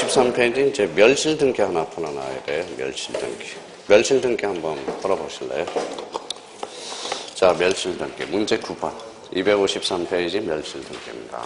253페이지 이제 멸실 등기 하나 풀어놔야 돼요. 멸실 등기. 멸실 등기 한번 풀어보실래요? 자, 멸실 등기. 문제 9번. 253페이지 멸실 등기입니다.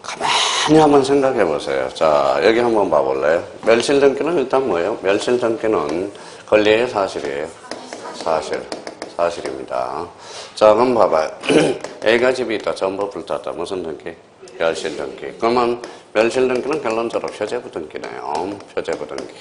가만히 한번 생각해 보세요. 자, 여기 한번 봐볼래요? 멸실 등기는 일단 뭐예요? 멸실 등기는 권리의 사실이에요. 사실입니다. 자, 그럼 봐봐요. A가 집이 있다. 전부 불탔다. 무슨 등기? 멸실 등기. 그러면 멸실 등기는 결론적으로 표제부 등기네요. 표제부 등기.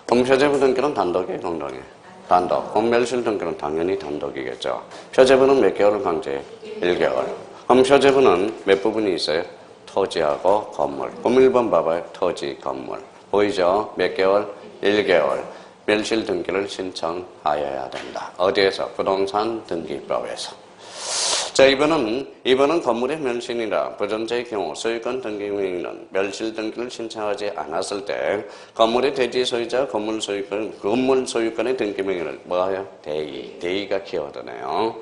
그럼 표제부 등기는 단독이에요, 공동이에요? 단독. 그럼 멸실 등기는 당연히 단독이겠죠. 표제부는 몇 개월을 강제해요? 1개월. 그럼 표제부는 몇 부분이 있어요? 토지하고 건물. 그럼 1번 봐봐요. 토지, 건물. 보이죠? 몇 개월? 1개월. 멸실 등기를 신청하여야 된다. 어디에서? 부동산 등기법에서. 자, 이번은 건물의 멸실이나 부전자의 경우 소유권 등기 명의는 멸실 등기를 신청하지 않았을 때 건물의 대지 소유자 건물 소유권의 등기 명의를 뭐예요? 대의가 키워드네요.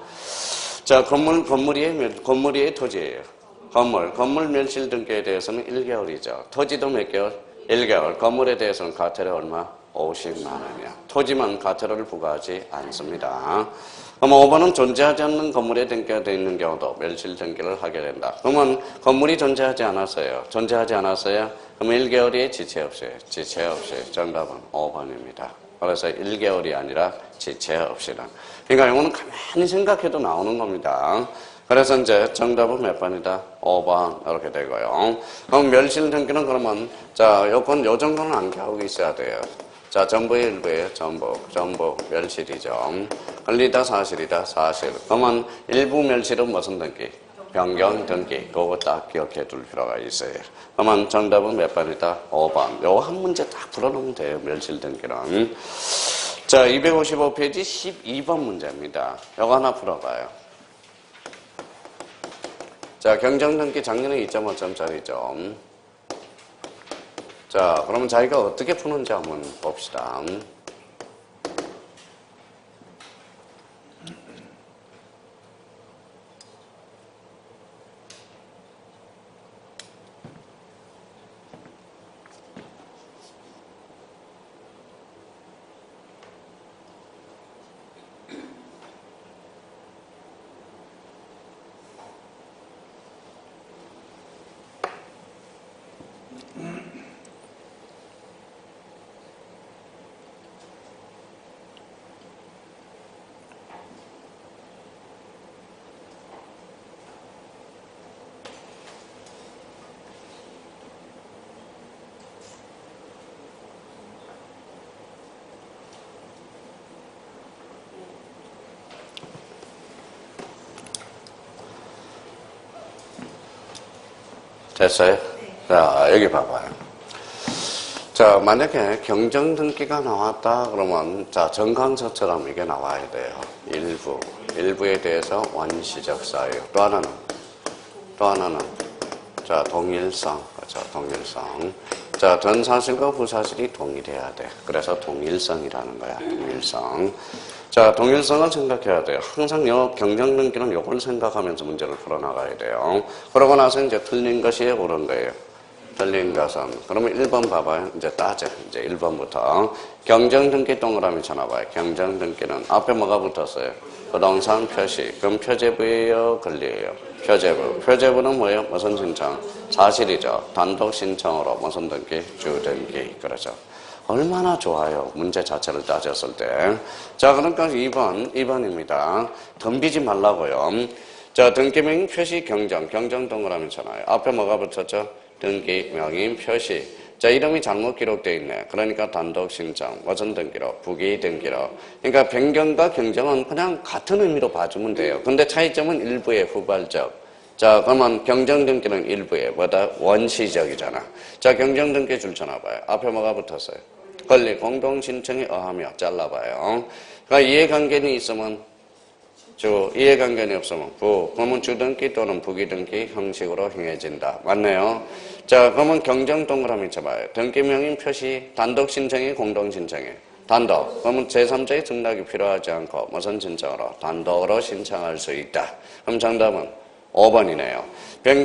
자, 건물이 토지예요. 건물 멸실 등기에 대해서는 1개월이죠. 토지도 몇 개월? 1개월. 건물에 대해서는 과태료 얼마? 50만 원이야. 토지만 과태료를 부과하지 않습니다. 그럼 5번은 존재하지 않는 건물에 등기가 되어 있는 경우도 멸실 등기를 하게 된다. 그러면 건물이 존재하지 않았어요. 그럼 1개월이 지체 없이. 정답은 5번입니다. 그래서 1개월이 아니라 지체 없이는. 그러니까 이거는 가만히 생각해도 나오는 겁니다. 그래서 이제 정답은 몇 번이다? 5번 이렇게 되고요. 그럼 멸실 등기는 그러면 자, 요 정도는 암기하고 있어야 돼요. 자, 전부의 일부예요. 전부 멸실이죠. 권리다 사실이다. 사실. 그러면 일부 멸실은 무슨 등기? 변경 등기. 그거 딱 기억해 둘 필요가 있어요. 그러면 정답은 몇 번이다? 5번. 요 한 문제 딱 풀어놓으면 돼요. 멸실 등기는. 자, 255페이지 12번 문제입니다. 요거 하나 풀어봐요. 자, 경정등기 작년에 2.5점짜리죠. 자, 그러면 자기가 어떻게 푸는지 한번 봅시다. 됐어요? 자, 여기 봐봐요. 자, 만약에 경정등기가 나왔다 그러면 자, 정강서처럼 이게 나와야 돼요. 일부에 대해서 원시적 사유. 또 하나는 자, 동일성. 그렇죠. 동일성. 자, 전 사실과 부사실이 동일해야 돼. 그래서 동일성이라는 거야. 동일성. 자, 동일성을 생각해야 돼요. 항상 경정등기는 요걸 생각하면서 문제를 풀어나가야 돼요. 그러고 나서 이제 틀린 것이 옳은 거예요. 틀린 것은 그러면 1번 봐봐요. 이제 따져. 이제 1번부터 경정등기 동그라미 쳐놔봐요. 경정등기는 앞에 뭐가 붙었어요? 부동산 표시. 그럼 표제부예요? 권리예요? 표제부. 표제부는 뭐예요? 무슨 신청? 사실이죠. 단독 신청으로 무슨 등기? 주등기. 그렇죠. 얼마나 좋아요. 문제 자체를 따졌을 때. 자, 그러니까 2번입니다. 덤비지 말라고요. 자, 등기명인 표시 경정. 경정 동그라미 잖아요. 앞에 뭐가 붙었죠? 등기명인 표시. 자, 이름이 잘못 기록되어 있네. 그러니까 단독 신청. 무슨 등기로? 부기 등기로. 그러니까 변경과 경정은 그냥 같은 의미로 봐주면 돼요. 근데 차이점은 일부의 후발적. 자, 그러면 경정등기는 일부에 뭐다? 원시적이잖아. 자, 경정등기 줄 쳐놔봐요. 앞에 뭐가 붙었어요? 권리, 공동신청에 의하며 잘라봐요. 그러니까 이해관계는 있으면 주, 이해관계는 없으면 부. 그러면 주등기 또는 부기등기 형식으로 행해진다. 맞네요. 자, 그러면 경정 동그라미 쳐봐요. 등기명인 표시, 단독 신청이 공동 신청에. 단독. 그러면 제3자의 등락이 필요하지 않고 무슨 신청으로? 단독으로 신청할 수 있다. 그럼 정답은 5번이네요.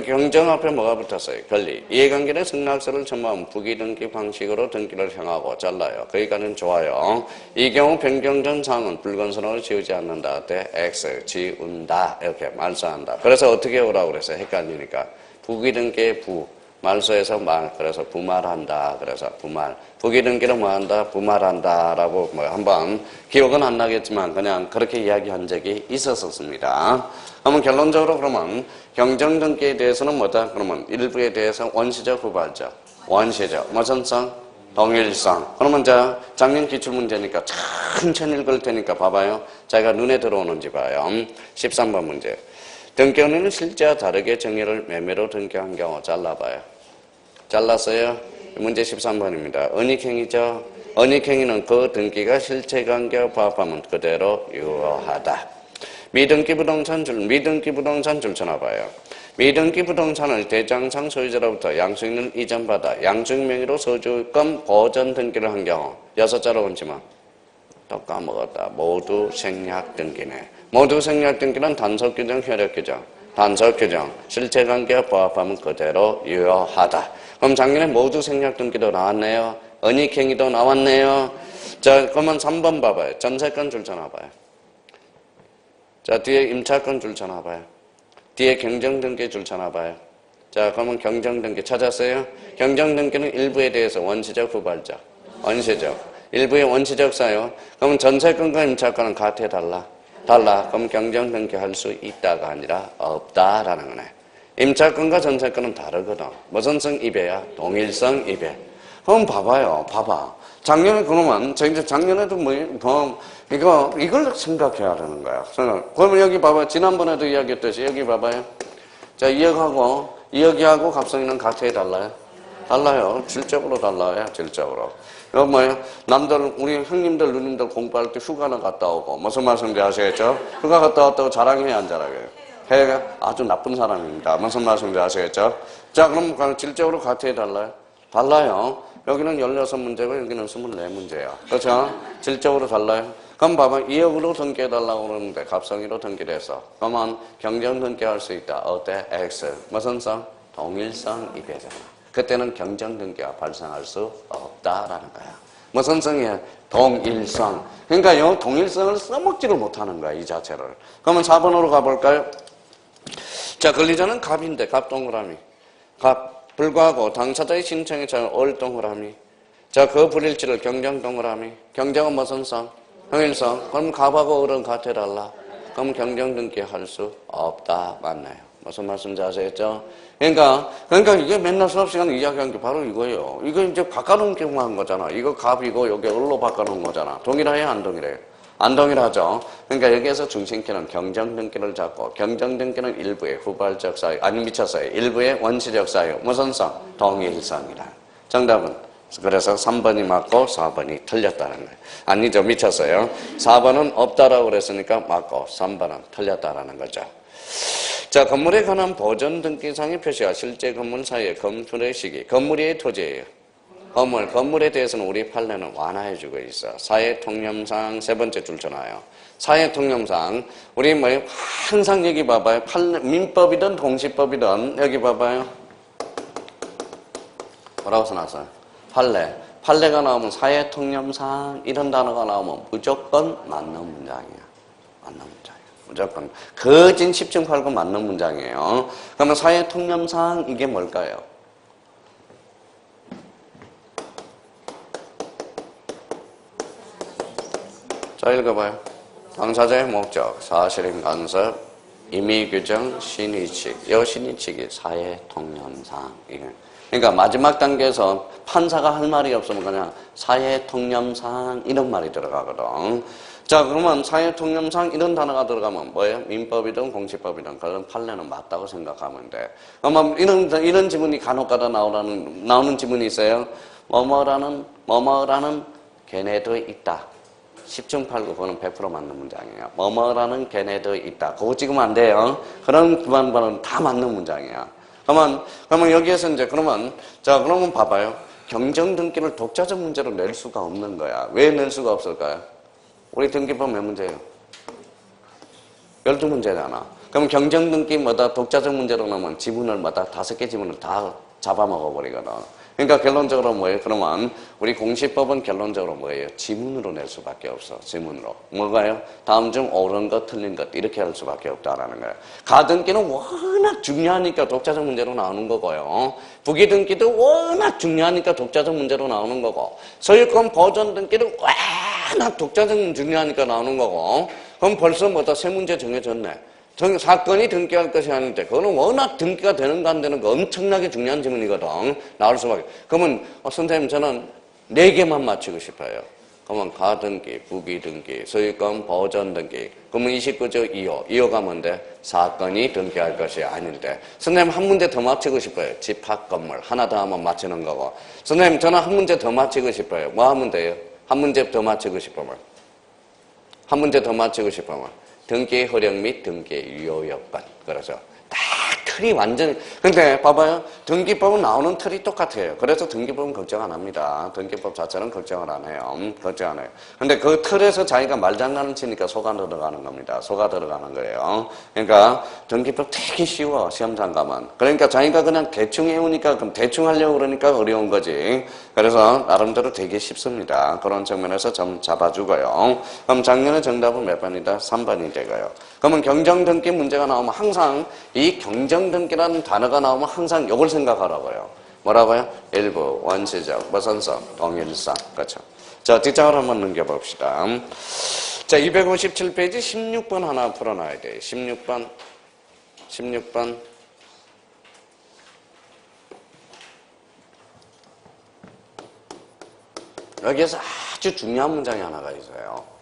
경정 앞에 뭐가 붙었어요? 권리. 이해관계는 승낙서를 첨부한 부기등기 방식으로 등기를 행하고 잘라요. 거기까지는 좋아요. 이 경우 변경 전 사항은 붉은선으로 지우지 않는다. 때 X 지운다. 이렇게 말소한다. 그래서 어떻게 오라고 그랬어요? 헷갈리니까. 부기등기의 부. 말소에서 말. 그래서 부말한다. 그래서 부말. 부기등기를 뭐한다? 부말한다. 라고 뭐 한번 기억은 안 나겠지만 그냥 그렇게 이야기한 적이 있었습니다. 그러면 결론적으로 그러면 경정등기에 대해서는 뭐다? 그러면 일부에 대해서 원시적, 후발적. 원시적. 무슨 성? 동일성. 그러면 자, 작년 기출문제니까 천천히 읽을 테니까 봐봐요. 자기가 눈에 들어오는지 봐요. 13번 문제. 등기원인은 실제와 다르게 정의를 매매로 등기한 경우 잘라봐요. 잘랐어요? 문제 13번입니다. 은닉행위죠. 은닉행위는 그 등기가 실체관계와 부합하면 그대로 유효하다. 미등기 부동산 줄 쳐놔봐요. 미등기 부동산을 대장상 소유자로부터 양수인을 이전받아 양수인 명의로 소유권 보전 등기를 한 경우 6자로 얹지만 또 까먹었다. 모두 생략 등기네. 모두 생략 등기는 단속 규정, 효력 규정. 단속 규정. 실체관계와 부합하면 그대로 유효하다. 그럼 작년에 모두 생략 등기도 나왔네요. 은닉행위도 나왔네요. 자, 그러면 3번 봐봐요. 전세권 줄 쳐놔봐요. 자, 뒤에 임차권 줄 쳐놔봐요. 뒤에 경정등기 줄 쳐놔봐요. 자, 그러면 경정등기 찾았어요? 경정등기는 일부에 대해서 원시적, 후발적. 원시적. 일부의 원시적 사유. 그러면 전세권과 임차권은 같아, 달라? 달라. 그럼 경정등기 할 수 있다가 아니라 없다라는 거네. 임차권과 전세권은 다르거든. 무슨 성 입에야? 동일성 입에. 그럼 봐봐요. 봐봐. 작년에 그러면 작년에도 이걸 생각해야 하는 거야. 그러면 여기 봐봐. 지난번에도 이야기했듯이 여기 봐봐요. 자, 2억하고 갑성이는 같아요, 달라요? 달라요. 질적으로 달라요. 질적으로. 이거 뭐예요? 남들, 우리 형님들, 누님들 공부할 때 휴가는 갔다 오고, 무슨 말씀인지 아시겠죠? 휴가 갔다 왔다고 자랑해야 안 자랑해요? 해가 아주 나쁜 사람입니다. 무슨 말씀인지 아시겠죠? 자, 그럼 질적으로 같아요, 달라요? 달라요. 여기는 16문제고 여기는 24문제야. 그렇죠? 질적으로 달라요. 그럼 봐봐. 2억으로 등기해달라고 그러는데 갑성이로 등기를 해서. 그러면 경정 등기할 수 있다. 어때? X. 무슨 성? 동일성 입에잖아. 그때는 경정 등기가 발생할 수 없다라는 거야. 무슨 성이야? 동일성. 그러니까 이 동일성을 써먹지를 못하는 거야, 이 자체를. 그러면 4번으로 가볼까요? 자, 권리자는 갑인데, 갑 동그라미. 갑. 불구하고 당사자의 신청에 차는 올 동그라미. 자, 그 불일치를 경정 동그라미. 경정은 무슨 성? 형일성. 그럼 갑하고 을은 같아, 달라? 그럼 경정 등기 할 수 없다. 맞나요? 무슨 말씀인지 아시겠죠? 그러니까 이게 맨날 수업 시간에 이야기한 게 바로 이거예요. 이거 이제 바꿔놓은 경우한 거잖아. 이거 갑이고 여기 을로 바꿔놓은 거잖아. 동일해요, 안 동일해요? 안 동일하죠. 그러니까 여기에서 중심키는 경정등기를 잡고 경정등기는 일부의 후발적 사유, 아니 미쳤어요. 일부의 원시적 사유. 무슨 성? 동일성이라. 정답은 그래서 3번이 맞고 4번이 틀렸다는 거예요. 아니죠. 미쳤어요. 4번은 없다라고 그랬으니까 맞고 3번은 틀렸다라는 거죠. 자, 건물에 관한 보전 등기상의 표시와 실제 건물 사이의 건물의 시기. 건물이 토지예요. 건물에 대해서는 우리 판례는 완화해주고 있어. 사회 통념상 세 번째 줄 쳐놔요. 사회 통념상 우리 항상 여기 봐봐요. 민법이든 공시법이든 여기 봐봐요. 뭐라고 써놨어요? 판례. 판례가 나오면 사회 통념상 이런 단어가 나오면 무조건 맞는 문장이야. 맞는 문장이야. 무조건. 거진 10중 8구 맞는 문장이에요. 그러면 사회 통념상 이게 뭘까요? 자, 읽어봐요. 당사자의 목적, 사실인 간섭, 임의 규정, 신의칙. 이 신의칙이 사회 통념상. 그러니까 마지막 단계에서 판사가 할 말이 없으면 그냥 사회 통념상 이런 말이 들어가거든. 자, 그러면 사회 통념상 이런 단어가 들어가면 뭐예요? 민법이든 공시법이든 그런 판례는 맞다고 생각하면 돼. 그러면 이런 지문이 간혹가다 나오는 지문이 있어요. 뭐뭐라는 걔네도 있다. 10중 8구 그거는 100% 맞는 문장이에요. 뭐뭐라는 걔네도 있다. 그거 찍으면 안 돼요. 그런 기반반은 다 맞는 문장이야. 그러면 여기에서 이제 그러면 봐봐요. 경정 등기를 독자적 문제로 낼 수가 없는 거야. 왜 낼 수가 없을까요? 우리 등기법 몇 문제예요? 12문제잖아. 그럼 경정 등기마다 독자적 문제로 나오면 지문을마다 5개 지문을 다 잡아먹어 버리거든. 그러니까 결론적으로 뭐예요? 그러면 우리 공시법은 결론적으로 뭐예요? 지문으로 낼 수밖에 없어. 지문으로. 뭐가요? 다음 중 옳은 것, 틀린 것 이렇게 할 수밖에 없다라는 거예요. 가등기는 워낙 중요하니까 독자적 문제로 나오는 거고요. 부기등기도 워낙 중요하니까 독자적 문제로 나오는 거고, 소유권 보존 등기도 워낙 독자적 중요하니까 나오는 거고. 그럼 벌써 세 문제 정해졌네. 사건이 등기할 것이 아닌데 그거는 워낙 등기가 되는가 안 되는가 엄청나게 중요한 질문이거든. 나올 수밖에. 그러면 선생님 저는 4개만 맞히고 싶어요. 그러면 가등기, 부기등기, 소유권 보존 등기. 그러면 29조 2호가 뭔데? 사건이 등기할 것이 아닌데. 선생님 한 문제 더 맞히고 싶어요. 집합 건물 하나 더 하면 맞히는 거고. 선생님 저는 한 문제 더 맞히고 싶어요. 뭐 하면 돼요? 한 문제 더 맞히고 싶으면. 등기의 허력 및 등기의 유효 여건. 그래서 딱 틀이 완전히. 근데 봐봐요. 등기법은 나오는 틀이 똑같아요. 그래서 등기법은 걱정 안 합니다. 등기법 자체는 걱정을 안 해요. 걱정 안 해요. 근데 그 틀에서 자기가 말장난을 치니까 속아 들어가는 겁니다. 속아 들어가는 거예요. 그러니까 등기법 되게 쉬워. 시험장 가면. 그러니까 자기가 그냥 대충 해오니까 그럼 대충 하려고 그러니까 어려운 거지. 그래서 나름대로 되게 쉽습니다. 그런 측면에서 좀 잡아주고요. 그럼 작년에 정답은 몇 번이다? 3번이 되고요. 그러면 경정등기 문제가 나오면 항상 이 경정등기라는 단어가 나오면 항상 이걸 생각하라고요. 뭐라고요? 일부, 원시적, 무선성, 동일성. 그렇죠. 자, 뒷장을 한번 넘겨봅시다. 자, 257페이지 16번 하나 풀어놔야 돼. 16번. 여기에서 아주 중요한 문장이 하나가 있어요.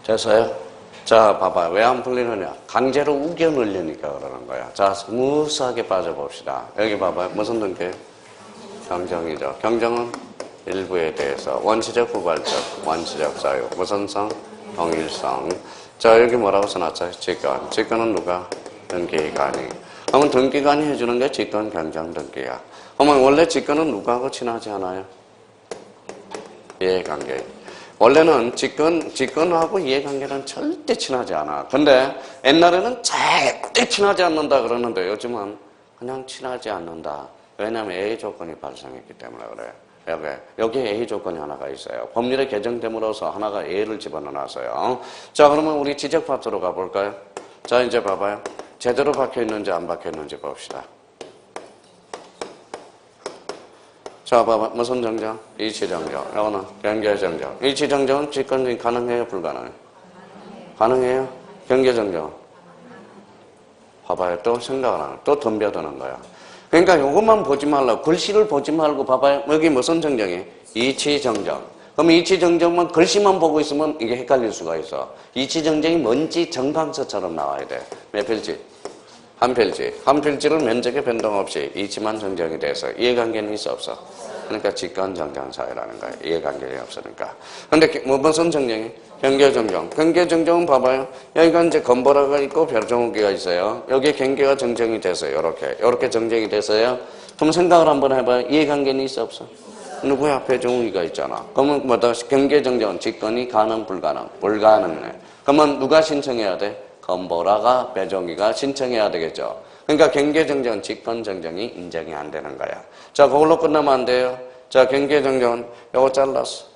됐어요? 자, 봐봐. 왜 안 풀리느냐? 강제로 우겨 넣으려니까 그러는 거야. 자, 스무스하게 빠져봅시다. 여기 봐봐요. 무슨 등기? 경정이죠. 경정은 일부에 대해서 원시적, 후발적, 원시적 사유, 무선성, 동일성. 자, 여기 뭐라고 써놨죠? 직권. 직권은 누가? 등기관이. 그러면 등기관이 해주는 게 직권 경정 등기야. 그러면 원래 직권은 누구하고 친하지 않아요? 이해관계. 원래는 직권하고 이해관계는 절대 친하지 않아. 근데 옛날에는 절대 친하지 않는다 그러는데 요즘은 그냥 친하지 않는다. 왜냐하면 A 조건이 발생했기 때문에 그래요. 여기에 A 조건이 하나가 있어요. 법률에 개정됨으로써 하나가 A를 집어넣어놨어요. 자, 그러면 우리 지적 파트로 가볼까요? 자, 이제 봐봐요. 제대로 박혀있는지 안 박혀있는지 봅시다. 자, 봐봐. 무슨 정정? 이치정정. 이거는 경계정정. 이치정정은 직권이 가능해요? 불가능해요? 가능해요? 경계정정. 봐봐요. 또 생각을 하는, 또 덤벼드는 거야. 그러니까 이것만 보지 말라고. 글씨를 보지 말고 봐봐요. 여기 무슨 정정이? 이치정정. 그럼 이치정정만 글씨만 보고 있으면 이게 헷갈릴 수가 있어. 이치정정이 뭔지 정강서처럼 나와야 돼. 몇 필지? 한 필지. 한 필지를 면적의 변동 없이 이치만 정정이 돼서 이해관계는 있어 없어? 그러니까 직권정정사회라는 거야. 이해관계가 없으니까. 근데 무슨 정정이? 경계정정. 경계정정은 봐봐요. 여기가 이제 건보라가 있고 별종기가 있어요. 여기에 경계가 정정이 됐어요. 요렇게 정정이 됐어요. 그럼 생각을 한번 해봐요. 이해관계는 있어 없어? 누구야? 배종기가 있잖아. 그러면 뭐다? 경계정정은 직권이 가능, 불가능? 불가능네. 그러면 누가 신청해야 돼? 건보라가 배종기가 신청해야 되겠죠. 그러니까 경계정정은 직권정정이 인정이 안 되는 거야. 자, 그걸로 끝나면 안 돼요. 자, 경계정정은 요거 잘랐어.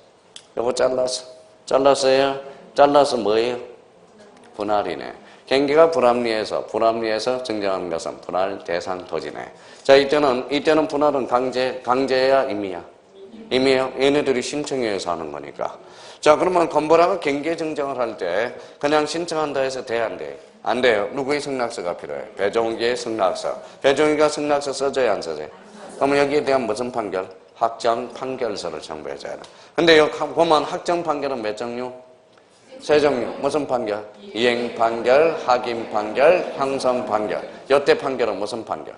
요거 잘랐어. 잘랐어요? 잘라서 뭐예요? 분할이네. 경계가 불합리해서 정정한 것은 분할 대상 토지네. 자, 이때는 분할은 강제야, 임의야? 임의요. 얘네들이 신청해서 하는 거니까. 자, 그러면 건보라가 경계 정정을 할 때 그냥 신청한다 해서 돼, 안 돼? 안 돼요. 누구의 승낙서가 필요해? 배종기의 승낙서. 배종기가 승낙서 써줘야 안 써줘요? 그러면 여기에 대한 무슨 판결? 확정 판결서를 첨부해줘야 돼. 근데 여기 보면 확정 판결은 몇 종류? 세 종류. 무슨 판결? 이행 판결, 확인 판결, 형성 판결. 여태 판결은 무슨 판결?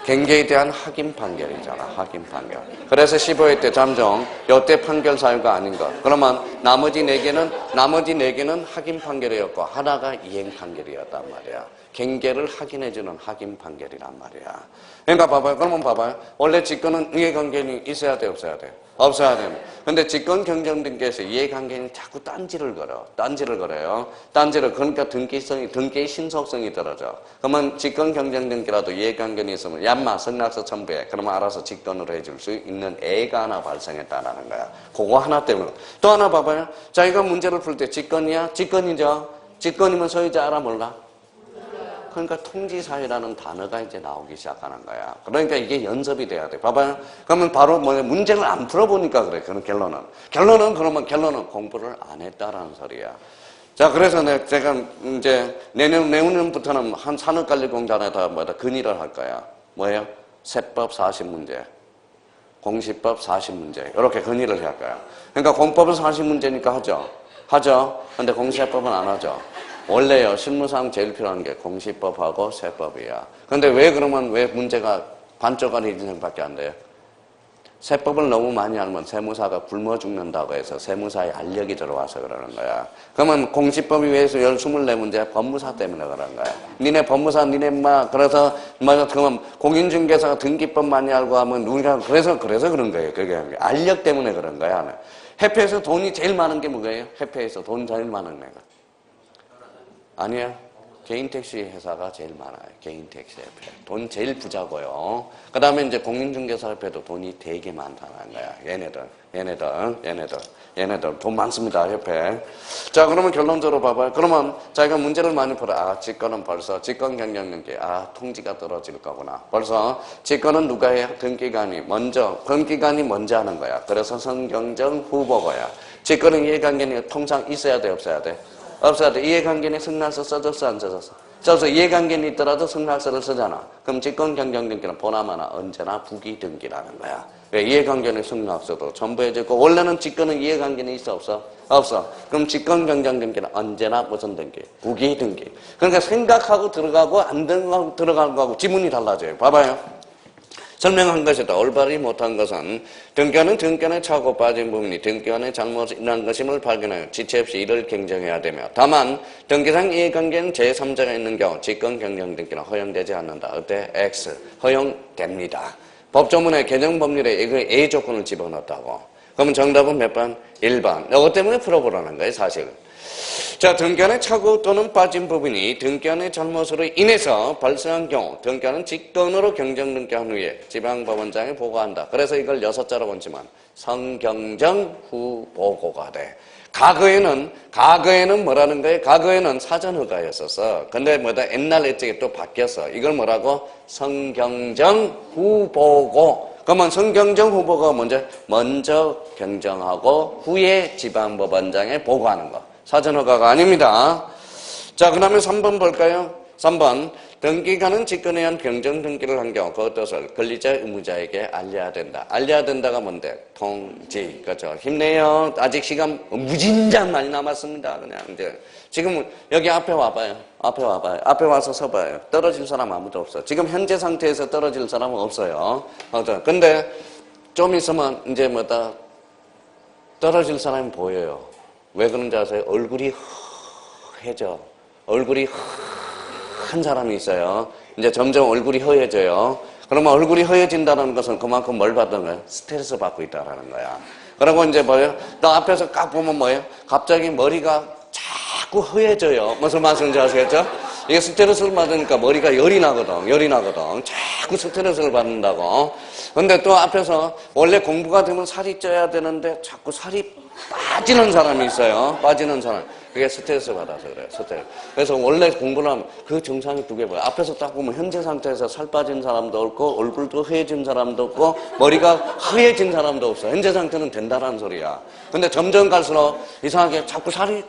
경계에 대한 확인 판결이잖아. 확인 판결. 그래서 15회 때 잠정 여태 판결 사유가 아닌 것. 그러면 나머지 4개는 확인 판결이었고 하나가 이행 판결이었단 말이야. 경계를 확인해주는 확인 판결이란 말이야. 그러니까 봐봐요. 그러면 봐봐요. 원래 직권은 이해관계는 있어야 돼, 없어야 돼? 없어야 돼. 근데 직권 경정등기에서 이해관계는 자꾸 딴지를 걸어요. 그러니까 등기의 신속성이 떨어져. 그러면 직권 경정등기라도 이해관계는 있으면 얌마 승낙서 첨부해. 그러면 알아서 직권으로 해줄 수 있는 애가 하나 발생했다라는 거야. 그거 하나 때문에. 또 하나 봐봐요. 자기가 문제를 풀 때 직권이야? 직권이죠. 직권이면 소유자 알아 몰라? 그러니까 통지사유라는 단어가 이제 나오기 시작하는 거야. 그러니까 이게 연습이 돼야 돼. 봐봐요. 그러면 바로 문제를 안 풀어보니까 그래. 그런 결론은 공부를 안 했다라는 소리야. 자, 그래서 제가 이제 내년부터는 한 산업관리공단에다 건의를 할 거야. 뭐예요? 세법 40문제. 공시법 40문제. 이렇게 건의를 할 거야. 그러니까 공법은 40문제니까 하죠. 근데 공시법은 안 하죠. 원래요, 실무상 제일 필요한 게 공시법하고 세법이야. 근데 왜 문제가 반쪽짜리 인생밖에 안 돼요? 세법을 너무 많이 알면 세무사가 굶어 죽는다고 해서 세무사에 알력이 들어와서 그러는 거야. 그러면 공시법이 왜 24문제? 법무사 때문에 그런 거야. 니네 법무사, 그래서, 그러면 공인중개사가 등기법 많이 알고 하면 우리가, 그래서 그런 거예요. 그게 알력 때문에 그런 거야. 해외에서 돈이 제일 많은 게 뭐예요? 해외에서 돈 제일 많은 애가. 아니야. 개인 택시 회사가 제일 많아요. 개인 택시 협회. 돈 제일 부자고요. 그 다음에 이제 공인중개사 협회도 돈이 되게 많다는 거야. 얘네들 돈 많습니다. 협회. 자, 그러면 결론적으로 봐봐요. 그러면 자기가 문제를 많이 풀어. 직권은 벌써 직권 경영등기. 통지가 떨어질 거구나. 벌써 직권은 누가 해야? 등기관이 먼저 하는 거야. 그래서 선경정 후보고야. 직권은 이해관계는 통상 있어야 돼, 없어야 돼? 없어야 돼. 이해관계는 승낙서 써줬어, 안 써줬어? 써서 이해관계는 있더라도 승낙서를 쓰잖아. 그럼 직권경정등기는 보나마나 언제나 부기등기라는 거야. 왜? 이해관계는 승낙서도 첨부해주고 원래는 직권은 이해관계는 있어, 없어? 없어. 그럼 직권경정등기는 언제나 무슨 등기? 부기등기. 그러니까 생각하고 들어가고 안 들어가는 거하고 지문이 달라져요. 봐봐요. 설명한 것이다. 올바르지 못한 것은 등기관에 차고 빠진 부분이 등기관의 잘못이 일어난 것임을 발견하여 지체 없이 이를 경정해야 되며 다만 등기상 이해관계는 제3자가 있는 경우 직권 경정 등기는 허용되지 않는다. 어때? X. 허용됩니다. 법조문에 개정법률에 이거 A 조건을 집어넣었다고. 그러면 정답은 몇 번? 1번. 이것 때문에 풀어보라는 거예요, 사실. 자, 등기관의 착오 또는 빠진 부분이 등기관의 잘못으로 인해서 발생한 경우 등기관은 직권으로 경정등기한 후에 지방법원장에 보고한다. 그래서 이걸 6자로 본지만 성경정 후 보고가 돼. 과거에는 뭐라는 거예요? 과거에는 사전허가였었어. 근데 옛날 일찍이 또 바뀌었어. 이걸 뭐라고? 성경정 후보고. 그러면 성경정 후보가 먼저 경정하고 후에 지방법원장에 보고하는 거. 사전허가가 아닙니다. 자, 그 다음에 3번 볼까요? 3번. 등기관은 직권에 의한 경정 등기를 한 경우 그 뜻을 권리자 의무자에게 알려야 된다. 알려야 된다가 뭔데? 통지. 그렇죠. 힘내요. 아직 시간 무진장 많이 남았습니다. 그냥 이제 지금 여기 앞에 와봐요. 앞에 와서 서봐요. 떨어질 사람 아무도 없어. 지금 현재 상태에서 떨어질 사람은 없어요. 근데 좀 있으면 이제 떨어질 사람이 보여요. 왜 그런지 아세요? 얼굴이 허해져. 얼굴이 한 사람이 있어요. 이제 점점 얼굴이 허해져요. 그러면 얼굴이 허해진다는 것은 그만큼 뭘 받는 거예요? 스트레스 받고 있다라는 거야. 그리고 이제 뭐예요? 또 앞에서 딱 보면 뭐예요? 갑자기 머리가 자꾸 허해져요. 무슨 말씀인지 아시겠죠? 이게 스트레스를 받으니까 머리가 열이 나거든. 자꾸 스트레스를 받는다고. 근데 또 앞에서 원래 공부가 되면 살이 쪄야 되는데 자꾸 살이 빠지는 사람이 있어요. 빠지는 사람. 그게 스트레스 받아서 그래요. 스트레스. 그래서 원래 공부를 하면 그 증상이 두 개 보여요. 앞에서 딱 보면 현재 상태에서 살 빠진 사람도 없고 얼굴도 허해진 사람도 없고 머리가 허해진 사람도 없어. 현재 상태는 된다라는 소리야. 근데 점점 갈수록 이상하게 자꾸 살이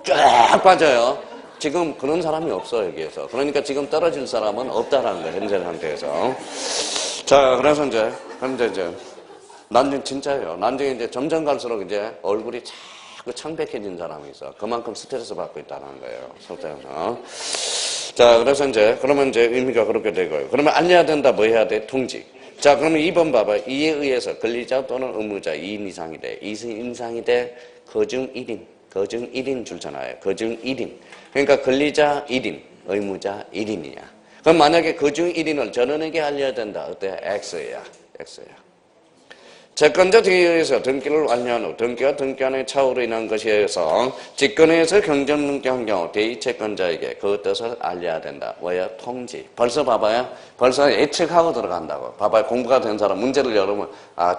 쫙 빠져요. 지금 그런 사람이 없어 여기에서. 그러니까 지금 떨어질 사람은 없다라는 거예요. 현재 상태에서. 자, 그래서 이제 나중에 진짜예요. 나중에 이제 점점 갈수록 이제 얼굴이 자꾸 창백해진 사람이 있어. 그만큼 스트레스 받고 있다는 거예요. 상태에서. 자, 그래서 그러면 의미가 그렇게 되고요. 그러면 알려야 된다. 뭐 해야 돼? 통지. 자, 그러면 2번 봐봐. 이에 의해서 권리자 또는 의무자 2인 이상이 돼. 2인 이상이 돼. 거중 1인 줄잖아요. 거중 1인. 그러니까 권리자 1인, 의무자 1인이야. 그럼 만약에 거중 1인을 전원에게 알려야 된다. 어때? X야. 채권자 등에 의해서 등기를 완료한 후 등기와 등기한의 차후로 인한 것이어서 직권에서 경정등기한 경우 대의채권자에게 그 뜻을 알려야 된다. 뭐야? 통지. 벌써 봐봐요. 벌써 예측하고 들어간다고. 봐봐요. 공부가 된 사람 문제를 열으면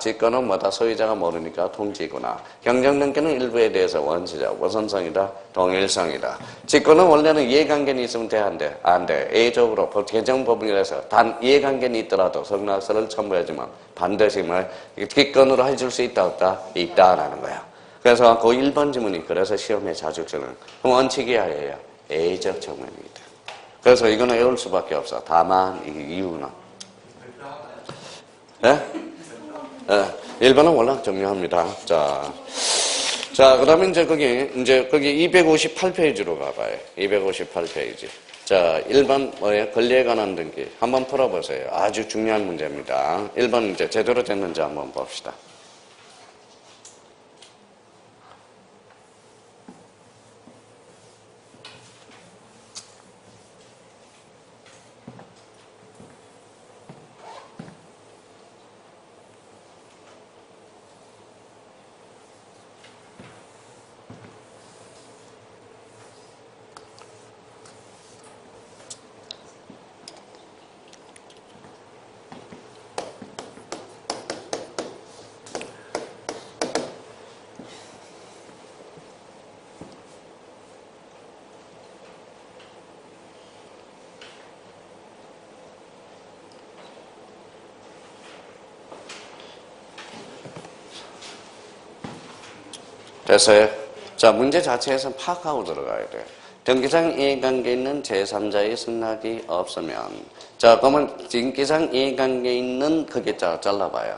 직권은 소유자가 모르니까 통지구나. 경정등기는 일부에 대해서 원시적, 우선성이다, 동일성이다. 직권은 원래는 이해관계는 있으면 돼, 안 돼? 안 돼. A적으로 개정법원이라서 단 이해관계는 있더라도 성납서를 첨부해주면 반드시 기권으로 해줄 수 있다 없다? 있다라는 거야. 그래서 그 1번 지문이 그래서 시험에 자주 주는 원칙이 아니에요. A적 정문입니다. 그래서 이거는 외울 수밖에 없어. 다만 이유는 예? 1번은 워낙 중요합니다. 자, 그다음에 거기 258페이지로 가봐요. 258페이지. 자, 1번 뭐예요? 권리에 관한 등기. 한번 풀어보세요. 아주 중요한 문제입니다. 1번 제대로 됐는지 한번 봅시다. 됐어요? 자, 문제 자체에서 파악하고 들어가야 돼요. 등기상 이해관계 있는 제3자의 승낙이 없으면, 자, 그러면 등기상 이해관계 있는 그게 잘라봐요.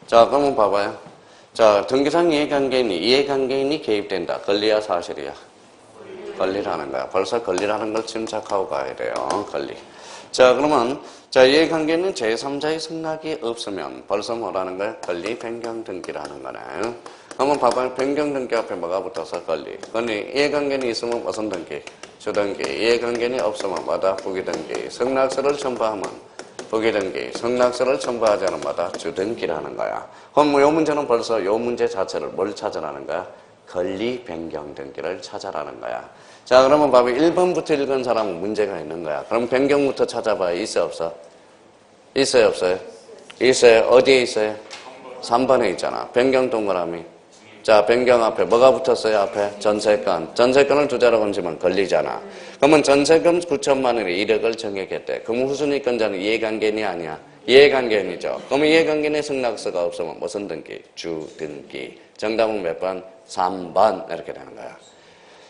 자, 그러면 봐봐요. 자, 등기상 이해관계인이 개입된다. 권리야, 사실이야? 권리라는 거야. 벌써 권리라는 걸 짐작하고 가야 돼요. 권리. 자, 그러면, 이해관계는 제3자의 승낙이 없으면 벌써 뭐라는 거야? 권리 변경 등기라는 거네. 한번 봐봐요. 변경 등기 앞에 뭐가 붙어서 권리. 이해관계는 있으면 무슨 등기? 주등기. 이해관계는 없으면 뭐다? 부기등기. 승낙서를 첨부하면 부기등기. 승낙서를 첨부하지 않으면 뭐다? 주등기라는 거야. 그럼 요 문제는 벌써 요 문제 자체를 뭘 찾으라는 거야? 권리 변경 등기를 찾아라는 거야. 자, 그러면 봐봐요. 1번부터 읽은 사람은 문제가 있는 거야. 그럼 변경부터 찾아봐요. 있어요, 없어? 있어요, 없어요? 있어요. 어디에 있어요? 3번에 있잖아. 변경 동그라미. 자, 변경 앞에 뭐가 붙었어요? 앞에 전세권. 전세권을 두 자로 건지면 걸리잖아. 그러면 전세금 9천만 원에 1억을 정액했대. 그럼 후순위권자는 이해관계니 아니야? 이해관계인이죠. 그러면 이해관계인의 승낙서가 없으면 무슨 등기? 주등기. 정답은 몇 번? 3번. 이렇게 되는 거야.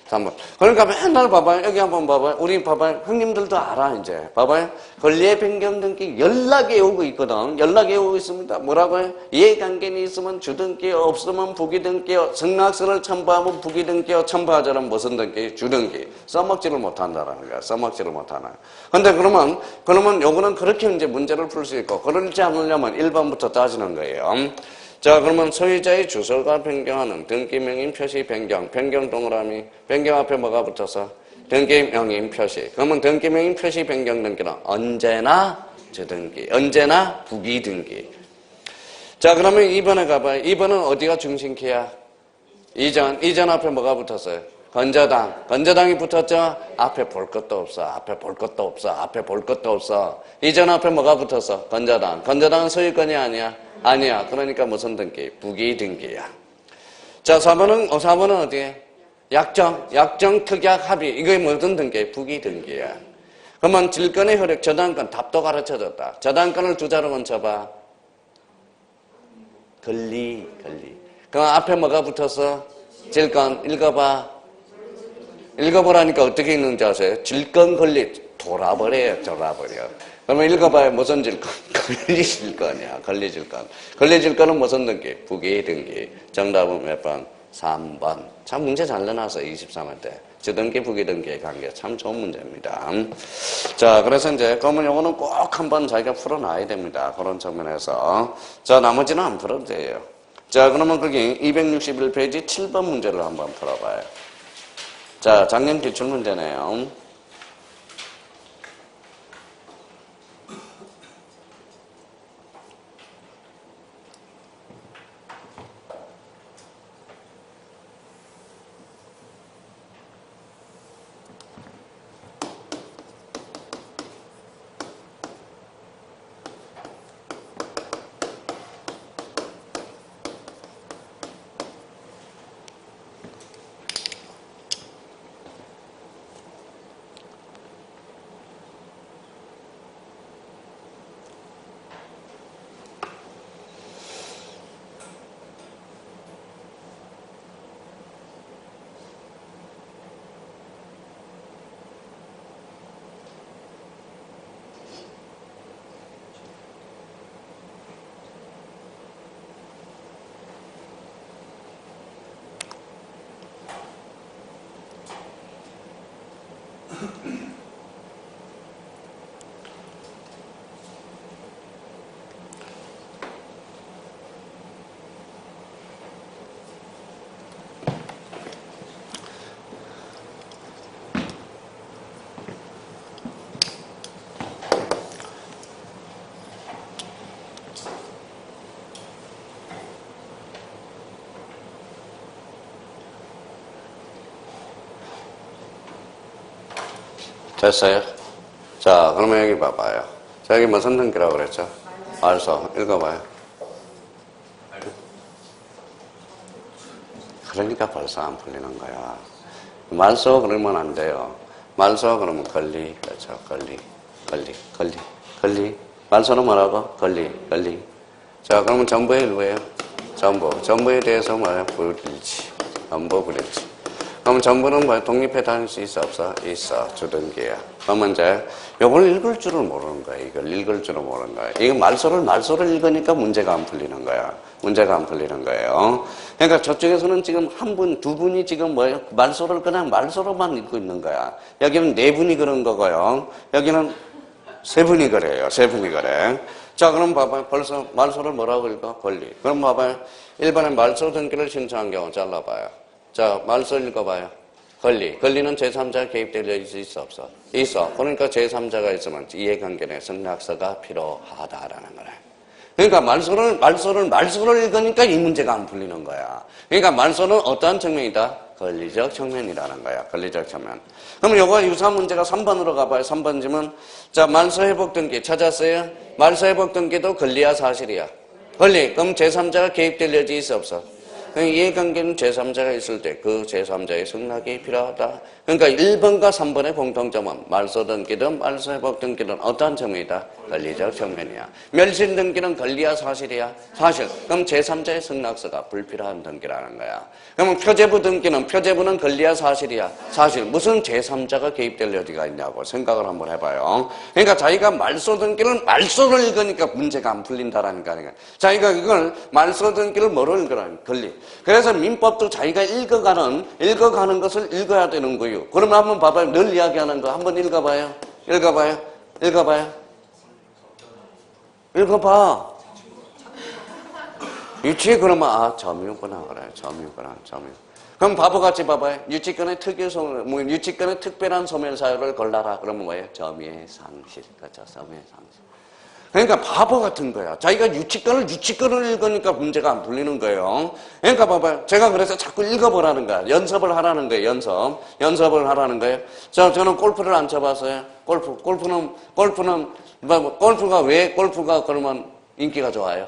3번. 그러니까 맨날 봐봐요. 여기 한번 봐봐요. 우리 봐봐요. 형님들도 알아, 이제. 봐봐요. 권리의 변경 등기 연락이 오고 있거든. 연락이 오고 있습니다. 뭐라고요? 이해관계인이 있으면 주등기, 없으면 부기등기, 승낙서를 첨부하면 부기등기, 첨부하자면 무슨 등기? 주등기. 써먹지를 못한다라는 거야. 써먹지를 못하나. 근데 그러면 요거는 그렇게 이제 문제를 풀 수 있고, 그러지 않으려면 1번부터 따지는 거예요. 자, 그러면 소유자의 주소가 변경하는 등기명인 표시 변경, 변경 동그라미, 변경 앞에 뭐가 붙어서? 등기명인 표시. 그러면 등기명인 표시 변경 등기는 언제나 주등기, 언제나 부기등기. 자, 그러면 2번에 가봐요. 2번은 어디가 중심키야? 이전 앞에 뭐가 붙었어요? 건저당. 건저당이 붙었죠? 앞에 볼 것도 없어. 앞에 볼 것도 없어. 앞에 볼 것도 없어. 이전 앞에 뭐가 붙었어? 건저당. 건저당은 소유권이 아니야? 아니야. 그러니까 무슨 등기? 부기등기야. 자, 4번은 어디에? 약정, 특약, 합의. 이게 무슨 등기? 부기등기야. 그러면 질권의 효력, 저당권, 답도 가르쳐줬다. 저당권을 두 자로 건쳐봐. 권리. 그럼 앞에 뭐가 붙었어? 질권. 읽어보라니까 어떻게 읽는지 아세요? 질권 권리. 돌아버려. 그러면 읽어봐요. 무슨 질권? 권리질권이야. 권리질권. 권리질권은 무슨 등기? 부기등기. 정답은 몇 번? 3번. 참 문제 잘 내놨어. 23회 때. 주등기, 부기등기의 관계. 참 좋은 문제입니다. 자, 그래서 이제 그러면 요거는 꼭 한번 자기가 풀어놔야 됩니다. 그런 측면에서. 자, 나머지는 안 풀어도 돼요. 자, 그러면 거기 261페이지 7번 문제를 한번 풀어봐요. 자, 작년 기출문제네요. 됐어요? 자, 그러면 여기 봐봐요. 자, 여기 무슨 등기라고 그랬죠? 말소. 읽어봐요. 그러니까 벌써 안 풀리는 거야. 말소 그러면 안 돼요. 말소 그러면 권리. 그렇죠. 권리. 말소는 뭐라고? 권리. 자, 그러면 전부의 일부예요. 전부에 대해서 뭐예요? 불일치. 전부 불일치. 그럼 전부는 뭐 독립해 다닐 수 있어 없어? 있어. 주등기야. 그러면 이제 요걸 읽을 줄을 모르는 거야. 이걸 읽을 줄을 모르는 거야. 이거 말소를 읽으니까 문제가 안 풀리는 거야. 문제가 안 풀리는 거예요. 그러니까 저쪽에서는 지금 한 분, 두 분이 지금 뭐예요? 말소를 그냥 말소로만 읽고 있는 거야. 여기는 네 분이 그런 거고요. 여기는 세 분이 그래요. 세 분이 그래. 자, 그럼 봐봐요. 벌써 말소를 뭐라고 읽어? 권리. 그럼 봐봐요. 1번에 말소 등기를 신청한 경우 잘라봐요. 자, 말소 읽어봐요. 권리는 제3자가 개입될 수 있어 없어? 있어. 그러니까 제3자가 있으면 이해관계의 승낙서가 필요하다라는 거래. 그러니까 말소를 읽으니까 이 문제가 안 풀리는 거야. 그러니까 말소는 어떠한 측면이다? 권리적 측면이라는 거야. 권리적 측면. 그럼 요거 유사한 문제가 3번으로 가봐요. 3번 지문. 자, 말소 회복 등기 찾았어요? 말소 회복 등기도 권리야 사실이야? 권리. 그럼 제3자가 개입될 여지 있어 없어? 이해관계는 제3자가 있을 때 그 제3자의 승낙이 필요하다. 그러니까 1번과 3번의 공통점은 말소 등기든 말소 회복 등기든 어떠한 점이다? 권리적 측면이야. 멸실 등기는 권리야 사실이야? 사실. 그럼 제3자의 승낙서가 불필요한 등기라는 거야. 그러면 표제부 등기는 표제부는 권리야 사실이야? 사실. 무슨 제3자가 개입될 여지가 있냐고 생각을 한번 해봐요. 그러니까 자기가 말소 등기는 말소를 읽으니까 문제가 안 풀린다라는 거 아니야. 자기가 이걸 말소 등기를 뭐로 읽으라는 권리. 그래서 민법도 자기가 읽어가는 것을 읽어야 되는 거예요. 그러면 한번 봐봐요. 늘 이야기하는 거 한번 읽어봐요. 읽어봐. 유치 그러면 점유구나 그래. 점유구나. 그럼 바보같이 봐봐요. 유치권의 유치권의 특별한 소멸 사유를 골라라. 그러면 뭐예요? 점유의 상실. 그렇죠. 점유의 상실. 그러니까 바보 같은 거야. 자기가 유치권을 읽으니까 문제가 안 풀리는 거예요. 그러니까 봐봐요. 제가 그래서 자꾸 읽어보라는 거야. 연습을 하라는 거예요. 연습을 하라는 거예요. 저는 골프를 안 쳐봤어요. 골프가 그러면 인기가 좋아요?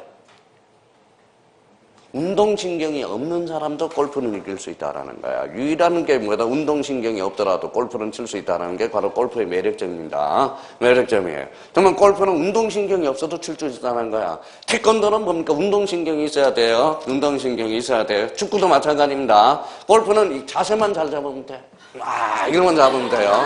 운동신경이 없는 사람도 골프는 이길 수 있다는 거야. 유일한 게 뭐다? 운동신경이 없더라도 골프는 칠 수 있다는 게 바로 골프의 매력점입니다. 매력점이에요. 정말 골프는 운동신경이 없어도 칠 수 있다는 거야. 태권도는 뭡니까? 운동신경이 있어야 돼요. 축구도 마찬가지입니다. 골프는 이 자세만 잘 잡으면 돼. 이거만 잡으면 돼요.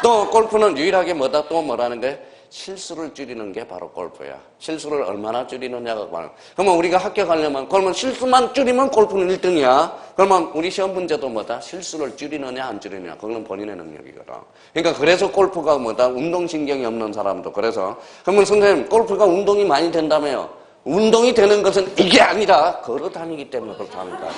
또 골프는 유일하게 뭐다? 또 뭐라는 거예요? 실수를 줄이는 게 바로 골프야. 실수를 얼마나 줄이느냐가 바로. 그러면 우리가 합격하려면, 그러면 실수만 줄이면 골프는 1등이야. 그러면 우리 시험 문제도 뭐다? 실수를 줄이느냐, 안 줄이느냐. 그건 본인의 능력이거든. 그러니까 그래서 골프가 뭐다? 운동신경이 없는 사람도. 그래서. 그러면 선생님, 골프가 운동이 많이 된다며요. 운동이 되는 것은 이게 아니라 걸어 다니기 때문에 그렇다는 거야.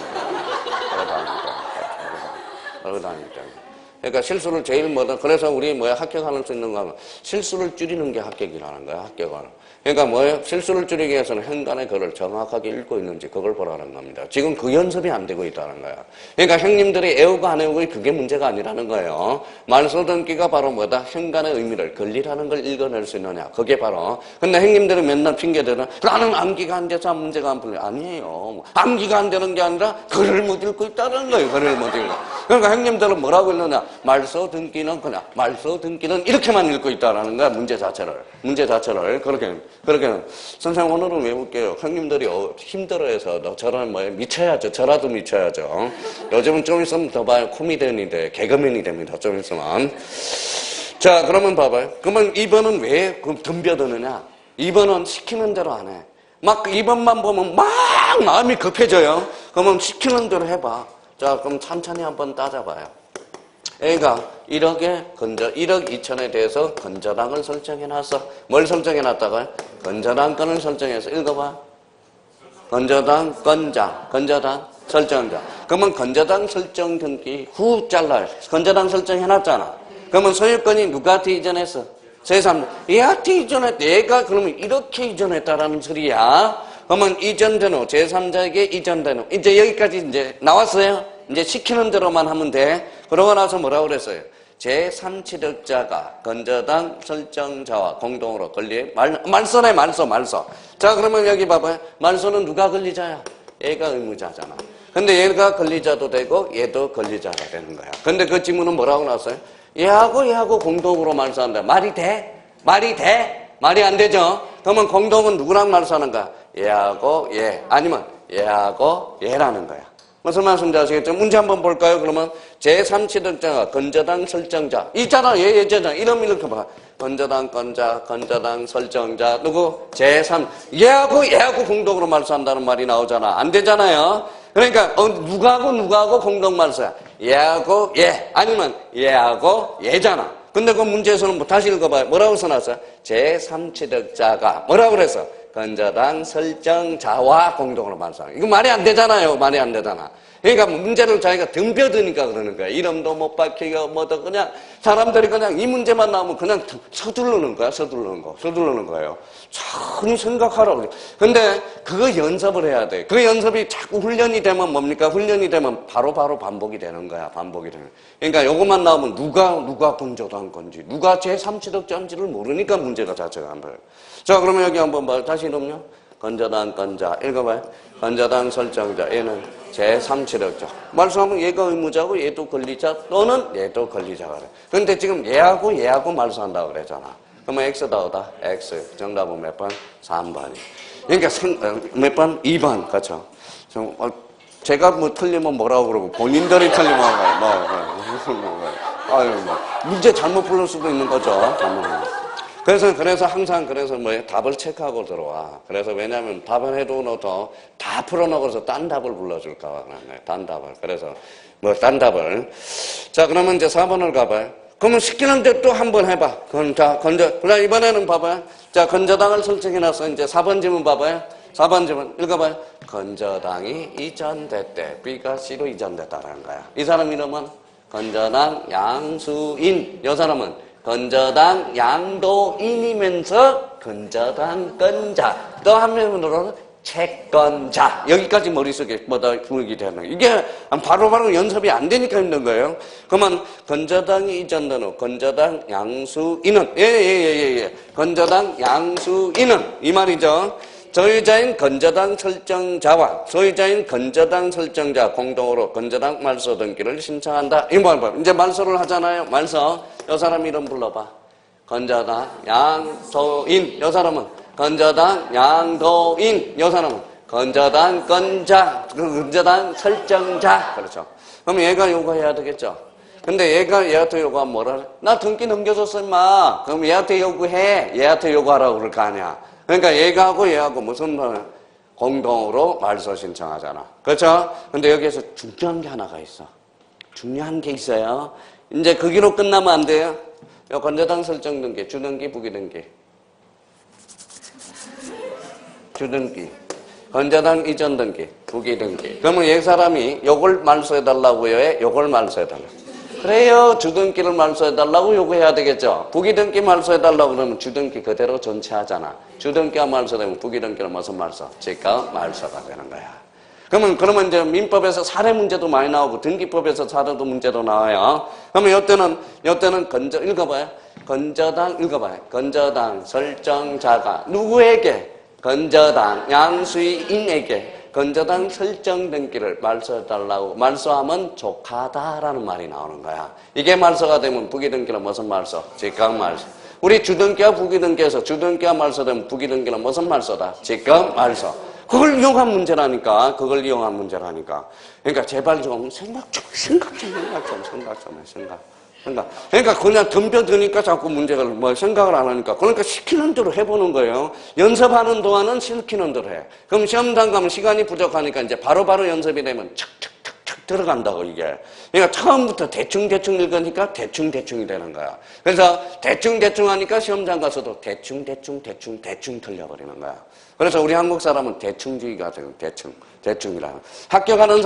걸어 다니기 때문에. 그러니까 실수를 제일 그래서 우리 합격할 수 있는 거 하면 실수를 줄이는 게 합격이라는 거야, 합격은. 그러니까 실수를 줄이기 위해서는 행간의 글을 정확하게 읽고 있는지 그걸 보라는 겁니다. 지금 그 연습이 안 되고 있다는 거야. 그러니까 형님들이 애우고 안 애우고 그게 문제가 아니라는 거예요. 말소 등기가 바로 행간의 의미를, 권리라는 걸 읽어낼 수 있느냐. 그게 바로. 근데 형님들이 맨날 핑계대는 나는 암기가 안 돼서 문제가 안 풀려. 아니에요. 암기가 안 되는 게 아니라 글을 못 읽고 있다는 거예요. 글을 못 읽고. 그러니까 형님들은 뭐라고 읽느냐. 말소 등기는 이렇게만 읽고 있다라는 거야. 문제 자체를. 그렇게 선생님 오늘은 왜 볼게요. 형님들이 힘들어해서 저런 미쳐야죠. 저라도 미쳐야죠. 요즘은 좀 있으면 더 봐요. 코미디언이 개그맨이 됩니다. 좀 있으면. 자, 그러면 봐봐요. 그러면 2번은 왜 덤벼드느냐? 2번은 시키는 대로 안 해. 막 2번만 보면 막 마음이 급해져요. 그러면 시키는 대로 해봐. 자, 그럼 천천히 한번 따져봐요. A가 1억 2천에 대해서 건저당을 설정해놨어. 뭘 설정해놨다고요? 건저당권을 설정해서 읽어봐. 건저당 설정자. 그러면 건저당 설정 등기 후 잘라요. 건저당 설정해놨잖아. 그러면 소유권이 누구한테 이전했어? 제3자. 얘한테 이전했대. 얘가 그러면 이렇게 이전했다라는 소리야. 그러면 이전된 후 제3자에게 이전된 후 이제 여기까지 이제 나왔어요. 이제 시키는 대로만 하면 돼. 그러고 나서 뭐라고 그랬어요? 제3취득자가 건저당 설정자와 공동으로 권리 말소네 말소. 자, 그러면 여기 봐봐요. 말소는 누가 권리자야? 얘가 의무자잖아. 근데 얘가 권리자도 되고 얘도 권리자가 되는 거야. 근데 그 지문은 뭐라고 나왔어요? 얘하고 공동으로 말소한다. 말이 돼? 말이 안 되죠? 그러면 공동은 누구랑 말소하는 거야? 얘하고 얘 아니면 얘하고 얘라는 거야. 무슨 말씀인지 아시겠죠? 문제 한번 볼까요? 그러면 제3취득자가 건저당 설정자 있잖아. 얘잖아. 이름 이렇게 봐. 건저당 설정자 누구? 제3 얘하고 공동으로 말소한다는 말이 나오잖아. 안 되잖아요. 그러니까 누구하고 공동 말소야? 얘하고 얘 아니면 얘하고 얘잖아. 근데 그 문제에서는 다시 읽어봐요. 뭐라고 써놨어요? 제3취득자가 뭐라고 그랬어? 건저당 설정자와 공동으로 말소하는. 이거 말이 안 되잖아요. 말이 안 되잖아. 그러니까 문제를 자기가 덤벼드니까 그러는 거야. 이름도 못 밝히고 뭐도 그냥 사람들이 그냥 이 문제만 나오면 그냥 서두르는 거예요. 천히 생각하라고. 근데 그거 연습을 해야 돼. 그 연습이 자꾸 훈련이 되면 뭡니까? 훈련이 되면 바로 반복이 되는 거야. 그러니까 요것만 나오면 누가 건조한 건지, 누가 제3취득자인지를 모르니까 문제가 자체가 안 돼요. 자, 그러면 여기 한번 봐요. 다시 이름요. 건저당 건자 읽어봐요. 건저당 설정자. 얘는 제3치력자. 말소하면 얘가 의무자고 얘도 권리자 또는 얘도 권리자가 그래. 근데 지금 얘하고 말소한다고 그랬잖아. 그러면 X다 어다? X. 정답은 몇 번? 3번이. 그러니까 몇 번? 2번. 그렇죠. 제가 뭐 틀리면 뭐라고 그러고 본인들이 틀리면 문제 잘못 풀릴 수도 있는 거죠. 그래서 항상 답을 체크하고 들어와. 그래서 왜냐하면 답을 해도 너도 다 풀어놓고서 딴 답을 불러줄까 봐 그런 거예요. 딴 답을. 그래서 딴 답을. 자, 그러면 이제 4번을 가봐요. 그러면 시키는데 또 한 번 해봐. 그럼 이번에는 봐봐요. 자, 건저당을 설정해놨어. 이제 4번 질문 봐봐요. 4번 질문 읽어봐요. 건저당이 이전됐대. B가 C로 이전됐다라는 거야. 이 사람 이름은 건저당 양수인. 이 사람은 건저당 양도인이면서 건저당 건자. 또 한 명으로는 채권자. 여기까지 머릿속에 분위기 되는 거예요. 이게 바로바로 연습이 안 되니까 힘든 거예요. 그러면 건저당이 이전된 후 건저당 양수인은 건저당 양수인은 이 말이죠. 소유자인 건저당 설정자와 소유자인 건저당 설정자 공동으로 건저당 말소 등기를 신청한다. 이 말. 이제 말소를 하잖아요. 말소. 이 사람 이름 불러봐. 건저당 양소인. 이 사람은 건저당 양도인. 이 사람은 건저당 건자. 건저당 설정자. 그렇죠. 그럼 얘가 요구해야 되겠죠. 근데 얘한테 요구하면 뭐라 그래? 나 등기 넘겨줬어 임마. 그럼 얘한테 요구해. 얘한테 요구하라고 그럴 거 아니야. 그러니까 얘하고 무슨 공동으로 말소 신청하잖아. 그렇죠? 근데 여기에서 중요한 게 하나가 있어. 중요한 게 있어요. 이제 거기로 끝나면 안 돼요. 건저당 설정 등기, 주등기, 부기등기. 주등기. 건저당 이전 등기, 부기등기. 그러면 얘 사람이 요걸 말소해달라고요? 해? 요걸 말소해달라고. 그래요. 주등기를 말소해달라고 요구해야 되겠죠. 부기등기 말소해달라고 그러면 주등기 그대로 전체하잖아. 주등기가 말소되면 부기등기는 무슨 말소? 즉각 말소가 되는 거야. 그러면 이제 민법에서 사례 문제도 많이 나오고 등기법에서 사례도 문제도 나와요. 그러면 이때는 읽어봐요. 건저당 설정자가 누구에게? 건저당 양수인에게 건저당 설정 등기를 말소해달라고 말소하면 족하다라는 말이 나오는 거야. 이게 말소가 되면 부기등기는 무슨 말소? 즉각 말소. 우리 주등기와 부기등기에서 주등기가 말소되면 부기등기는 무슨 말소다? 즉각 말소. 그걸 이용한 문제라니까. 그러니까 제발 좀 생각 좀 해. 그러니까 그냥 덤벼드니까 자꾸 문제를 생각을 안 하니까. 그러니까 시키는 대로 해보는 거예요. 연습하는 동안은 시키는 대로 해. 그럼 시험장 가면 시간이 부족하니까 이제 바로바로 연습이 되면 척척척척 들어간다고 이게. 그러니까 처음부터 대충 읽으니까 대충이 되는 거야. 그래서 대충 하니까 시험장 가서도 대충 틀려버리는 거야. 그래서 우리 한국 사람은 대충주의가 돼요. 대충이라. 합격하는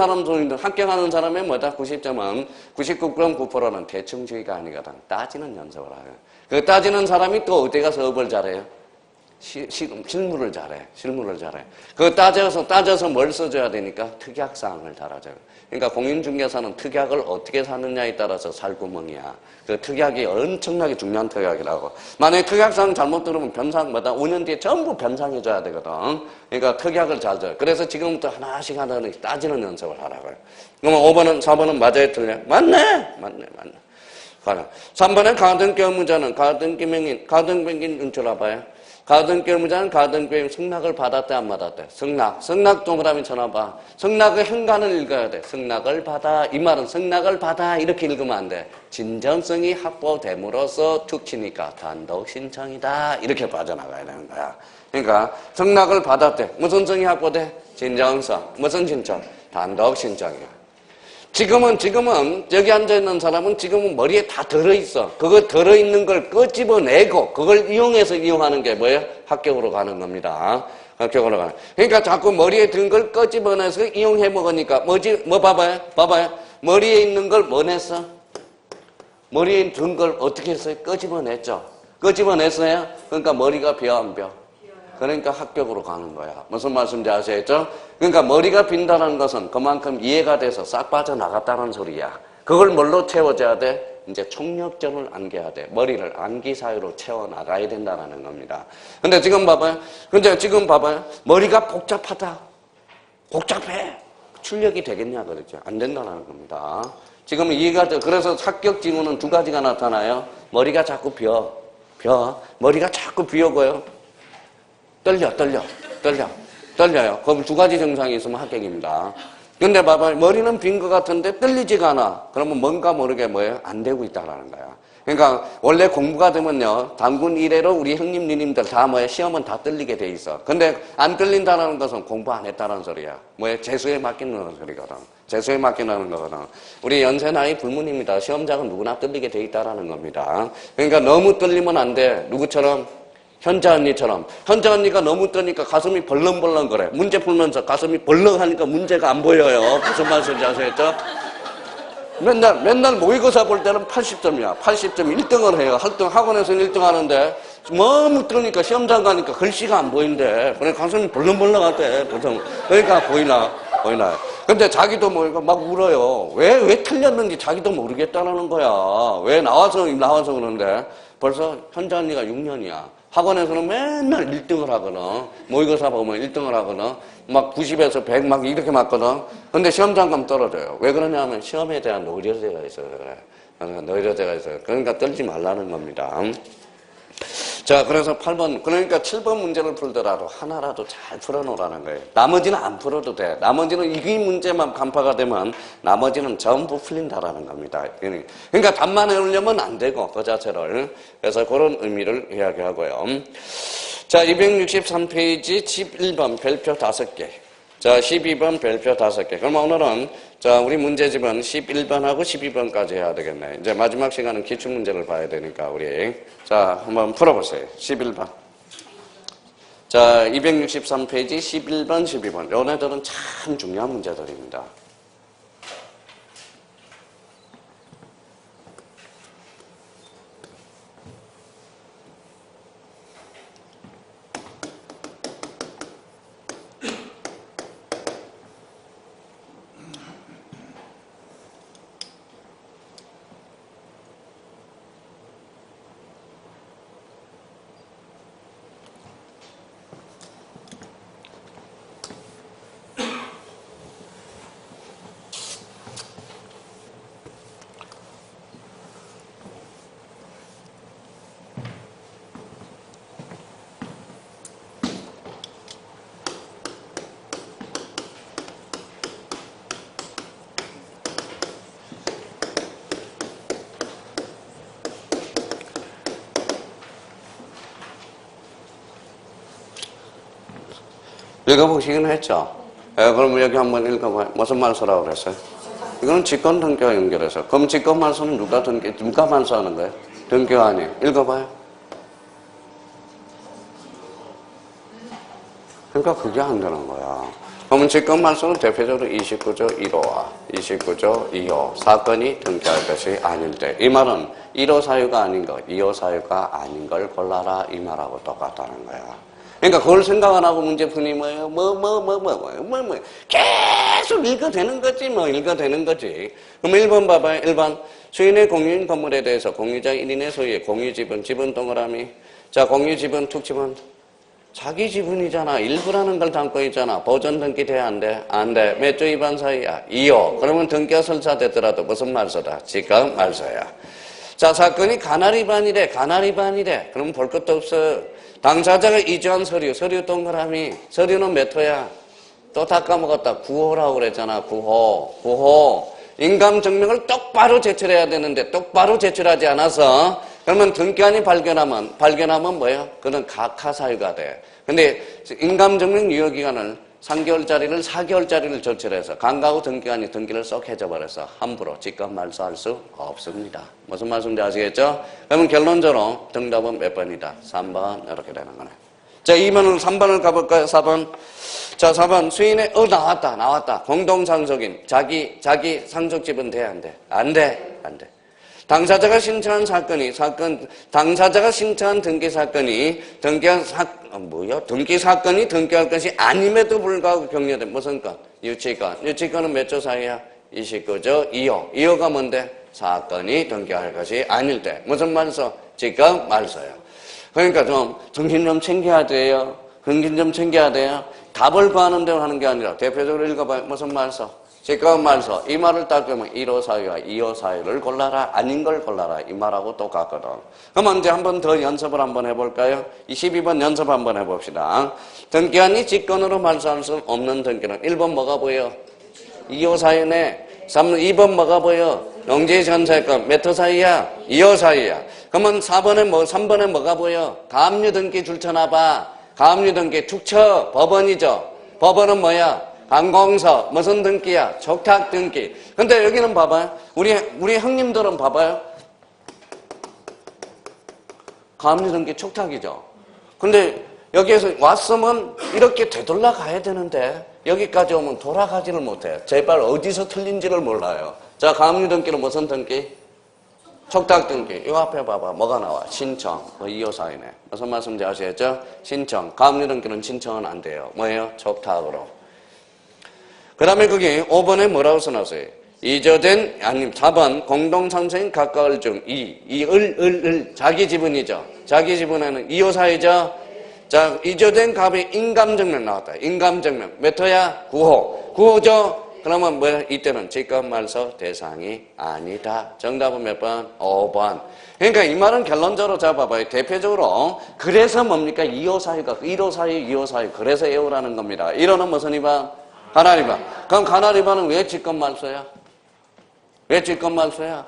사람의 뭐다? 90점은 99.9%는 대충주의가 아니거든. 따지는 연습을 하요. 그 따지는 사람이 또 어디 가서 업을 잘해요? 실무를 잘해. 그 따져서 뭘 써줘야 되니까 특약사항을 달아줘요. 그러니까 공인중개사는 특약을 어떻게 사느냐에 따라서 살구멍이야. 그 특약이 엄청나게 중요한 특약이라고. 만약에 특약사항 잘못 들으면 변상마다 5년 뒤에 전부 변상해줘야 되거든. 그러니까 특약을 잘 줘요. 그래서 지금부터 하나씩 따지는 연습을 하라고요. 그러면 5번은, 4번은 맞아요, 틀려요? 맞네. 3번에 가등기 의무자는 가등기 명인 인출해봐요. 가등기 의무자는 가등기 승낙을 받았대 안 받았대? 승낙 동그라미 쳐놔봐. 승낙의 현관을 읽어야 돼. 승낙을 받아. 이 말은 승낙을 받아 이렇게 읽으면 안 돼. 진정성이 확보됨으로써 툭 치니까 단독 신청이다 이렇게 빠져나가야 되는 거야. 그러니까 승낙을 받았대. 무슨 성이 확보돼? 진정성. 무슨 신청? 단독 신청이야. 지금은 여기 앉아있는 사람은 지금은 머리에 다 들어있어. 그거 들어있는 걸 끄집어내고 그걸 이용하는 게 뭐예요? 합격으로 가는 겁니다. 합격으로 가는. 그러니까 자꾸 머리에 든 걸 끄집어내서 이용해 먹으니까 뭐 봐봐요. 머리에 있는 걸 뭐 냈어? 머리에 든 걸 어떻게 했어요? 끄집어냈죠. 끄집어냈어요? 그러니까 머리가 비어 안 비어? 그러니까 합격으로 가는 거야. 무슨 말씀인지 아시겠죠? 그러니까 머리가 빈다는 것은 그만큼 이해가 돼서 싹 빠져나갔다는 소리야. 그걸 뭘로 채워줘야 돼? 이제 총력전을 안겨야 돼. 머리를 암기 사유로 채워나가야 된다는 겁니다. 근데 지금 봐봐요. 머리가 복잡하다. 복잡해. 출력이 되겠냐 그랬죠. 안 된다는 겁니다. 지금 이해가 돼. 그래서 합격 징후는 두 가지가 나타나요. 머리가 자꾸 벼. 머리가 자꾸 비어고요. 떨려요. 그럼 두 가지 증상이 있으면 합격입니다. 근데 봐봐, 머리는 빈 것 같은데 떨리지가 않아. 그러면 뭔가 모르게 뭐예요? 안 되고 있다라는 거야. 그러니까 원래 공부가 되면요, 단군 이래로 우리 형님, 누님들 다 뭐예요? 시험은 다 떨리게 돼 있어. 근데 안 떨린다는 것은 공부 안 했다는 소리야. 뭐예요? 재수에 맡기는 소리거든. 재수에 맡기는 거거든. 우리 연세 나이 불문입니다. 시험장은 누구나 떨리게 돼 있다라는 겁니다. 그러니까 너무 떨리면 안 돼. 누구처럼? 현자 언니처럼. 현자 언니가 너무 떠니까 가슴이 벌렁벌렁 그래. 문제 풀면서 가슴이 벌렁하니까 문제가 안 보여요. 무슨 말씀인지 아시겠죠? 맨날 모의고사 볼 때는 80점이야. 80점 1등을 해요. 학원에서는 1등 하는데 너무 떠니까 시험장 가니까 글씨가 안 보인대. 그래 가슴이 벌렁벌렁하대. 그러니까 보이나? 근데 자기도 모르고 막 울어요. 왜 틀렸는지 자기도 모르겠다는 거야. 왜 나와서 그러는데 벌써 현자 언니가 6년이야. 학원에서는 맨날 1등을 하거든. 모의고사 보면 1등을 하거든. 막 90에서 100 막 이렇게 맞거든. 근데 시험장 가면 떨어져요. 왜 그러냐면 시험에 대한 노이로제가 있어요. 노이로제가 있어요. 그러니까 떨지 말라는 겁니다. 자, 그래서 8번, 그러니까 7번 문제를 풀더라도 하나라도 잘 풀어놓으라는 거예요. 나머지는 안 풀어도 돼. 나머지는 이 문제만 간파가 되면 나머지는 전부 풀린다라는 겁니다. 그러니까 답만 해오려면 안 되고, 그 자체를. 그래서 그런 의미를 이야기하고요. 자, 263페이지 11번 별표 5개. 자, 12번 별표 5개. 그럼 오늘은, 자, 우리 문제집은 11번하고 12번까지 해야 되겠네. 이제 마지막 시간은 기출문제를 봐야 되니까, 우리. 자, 한번 풀어보세요. 11번. 자, 263페이지 11번, 12번. 요네들은 참 중요한 문제들입니다. 읽어보시긴 했죠? 예, 그럼 여기 한번 읽어봐요. 무슨 말서라고 그랬어요? 이거는 직권 등기와 연결해서. 그럼 직권 말서는 누가 말서하는 거예요? 등기가 아니에요. 읽어봐요. 그러니까 그게 안 되는 거야. 그러면 직권 말서는 대표적으로 29조 1호와 29조 2호 사건이 등기할 것이 아닐 때. 이 말은 1호 사유가 아닌 것, 2호 사유가 아닌 걸 골라라 이 말하고 똑같다는 거야. 그러니까 그걸 생각 안 하고 문제 푸니 뭐예요? 계속 읽어대는 거지, 읽어대는 거지. 그럼 1번 봐봐요. 1번. 수인의 공유인 건물에 대해서 공유자 1인의 소유의 공유지분, 지분 동그라미. 자, 공유지분, 툭지분. 자기 지분이잖아. 일부라는 걸 담고 있잖아. 보존 등기 돼야 안 돼? 안 돼. 몇 조 위반 사유야? 2호. 그러면 등기가 설사됐더라도 무슨 말서다? 지가 말서야. 자, 사건이 가나리반이래. 그럼 볼 것도 없어. 당사자가 이주한 서류 동그라미. 서류는 몇 호야? 또 다 까먹었다. 9호라고 그랬잖아. 9호. 인감증명을 똑바로 제출해야 되는데 똑바로 제출하지 않아서 그러면 등기한이 발견하면 뭐예요? 그건 각하사유가 돼. 근데 인감증명 유효기간을 3개월짜리를 4개월짜리를 제출해서 강가구 등기관이 등기를 쏙 해줘버려서 함부로 직권 말소할 수 없습니다. 무슨 말씀인지 아시겠죠? 그러면 결론적으로 정답은 몇 번이다? 3번 이렇게 되는 거네. 자, 2번을 3번을 가볼까요? 4번. 자, 4번 수인의 나왔다. 공동상속인 자기 상속집은 돼? 안 돼? 안 돼. 당사자가 신청한 당사자가 신청한 등기 사건이 등기 사건이 등기할 것이 아님에도 불구하고 격려된 무슨 건? 유치건. 몇 조 사이야? 29조 2호. 2호가 뭔데? 사건이 등기할 것이 아닐 때. 무슨 말서? 직권 말서야. 그러니까 좀 정신 좀 챙겨야 돼요. 근긴 좀 챙겨야 돼요. 답을 구하는 대로 하는 게 아니라 대표적으로 읽어봐요. 무슨 말서? 지금 말서. 이 말을 딱 보면 1호 사유와 2호 사유를 골라라. 아닌 걸 골라라. 이 말하고 똑같거든. 그러면 이제 한 번 더 연습을 한번 해볼까요? 12번 연습 한번 해봅시다. 등기한이 직권으로 말소할 수 없는 등기는 1번 뭐가 보여? 2호 사유네. 2번 뭐가 보여? 영지 전세권 몇 호 사유야? 2호 사유야. 그러면 3번에 뭐가 보여? 가압류 등기 줄쳐놔봐. 가압류 등기 축처 법원이죠. 법원은 뭐야? 관공서 무슨 등기야? 족탁 등기. 근데 여기는 봐봐요. 우리 형님들은 봐봐요. 가압류 등기 촉탁이죠. 근데 여기에서 왔으면 이렇게 되돌아 가야 되는데 여기까지 오면 돌아가지를 못해요. 제발 어디서 틀린지를 몰라요. 자, 가압류 등기는 무슨 등기? 촉탁 등기. 이 앞에 봐봐. 뭐가 나와? 신청. 2호 사유네. 무슨 말씀인지 아시겠죠? 신청. 가압류 등기는 신청은 안 돼요. 뭐예요? 촉탁으로. 그 다음에 거기 5번에 뭐라고 써놨어요? 이조된, 아니 4번 공동상생 가까울 중 자기 지분이죠. 자기 지분에는 2호 사유죠. 자, 이조된 값이 인감증명 나왔다. 인감증명 몇 호야? 9호. 9호죠. 그러면 뭐야? 이때는 직권말소 대상이 아니다. 정답은 몇 번? 5번. 그러니까 이 말은 결론적으로 잡아봐요. 대표적으로 그래서 뭡니까? 2호 사유가 1호 사유, 2호 사유. 그래서 외우라는 겁니다. 1호는 무슨 위반? 가날 위반. 그럼 가날 위반은 왜 직권말소야? 왜 직권말소야?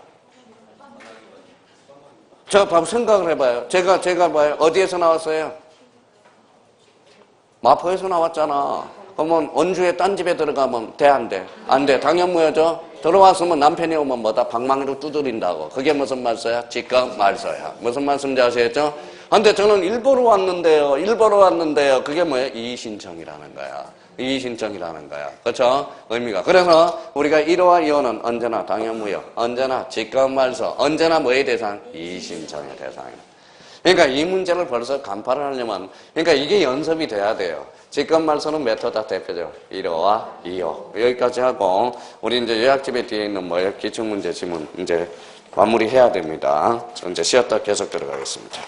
자, 생각을 해봐요. 제가 봐요. 어디에서 나왔어요? 마포에서 나왔잖아. 그러면 원주에 딴 집에 들어가면 돼, 안 돼? 안 돼. 당연무효죠? 들어왔으면 남편이 오면 뭐다? 방망이로 두드린다고. 그게 무슨 말소야? 직권말소야. 무슨 말씀인지 아시겠죠? 근데 저는 일보러 왔는데요. 그게 뭐예요? 이의신청이라는 거야. 이의신청이라는 거야. 그렇죠? 의미가. 그래서 우리가 1호와 2호는 언제나 당연무효, 언제나 직권말소, 언제나 뭐의 대상? 이의신청의 대상이에요. 그러니까 이 문제를 벌써 간파를 하려면, 그러니까 이게 연습이 돼야 돼요. 직권말소는 몇 호다 대표죠? 1호와 2호. 여기까지 하고, 우리 이제 요약집에 뒤에 있는 뭐예요? 기출문제 지문 이제 마무리해야 됩니다. 이제 쉬었다 계속 들어가겠습니다.